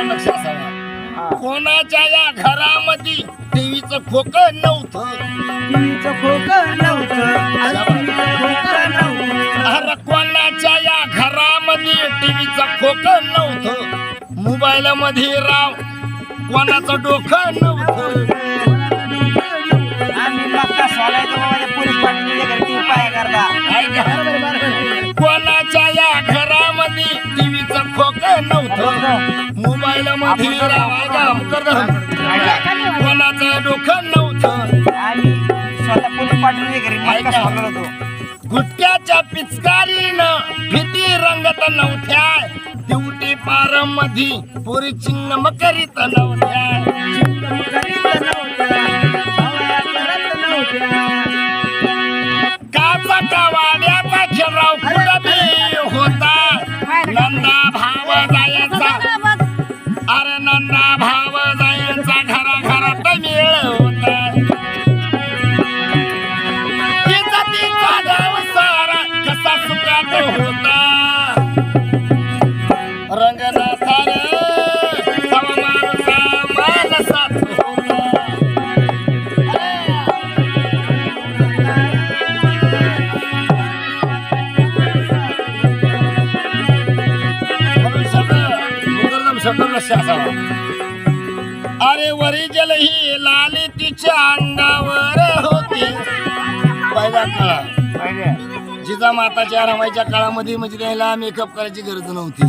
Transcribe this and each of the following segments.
लक्ष असावा. कोणाच्या या घरामध्ये टीव्हीचं खोकं नव्हतं. अरे कोणाच्या या घरामध्ये टीव्हीचं खोकं नव्हतं. मोबाईल मध्ये राव कोणाचं डोकं नव्हतं. कोणाच्या या घरामध्ये टीव्हीचं खोकं नव्हतं. मोबाईल मध्ये राव कोणाचं डोकं नव्हतं. गुटक्याच्या पिचकारीनं भीती रंगत नव्हत्या. ड्युटी पार मध्ये पुरी चिंगम करीत नव्हत्या. काचा कावाड्याचा खेळाव कुठं बी होता. नंदा भाव जायचा. अरे नंदा भाव जायचा घराघरात मेळ होता. तिचा गाव सारा कसा सुखात होता. रंगनाथा रे तव माणसा मानसात होता. शब्द लक्ष असावा. अरे वरिजल ही लाली तिच्या अंगावर होती. पहिला काळा जिजा माताच्या रमाईच्या काळामध्ये म्हणजे त्याला मेकअप करायची गरज नव्हती.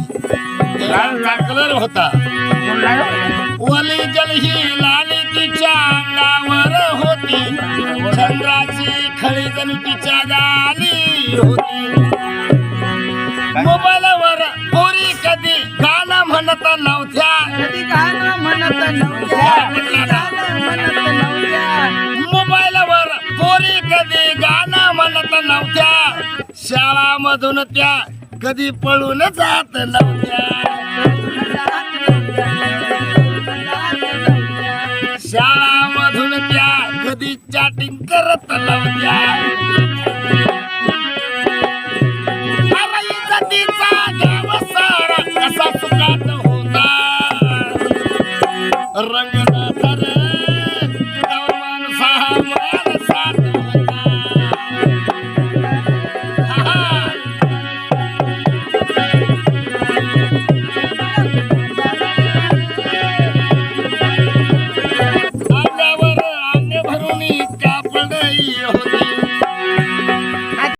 कलर होता. वरिजल ही लाली तिच्या अंगावर होती. चंद्राची खळी जणू तिच्या गाली होती. मोबाईलवर पोरी कधी गाणं म्हणत नव्हत्या. मोबाईलवर पोरी कधी गाणं म्हणत नव्हत्या. शाळामधून त्या कधी पळून जात नव्हत्या. शाळामधून त्या कधी चॅटिंग करत नव्हत्या.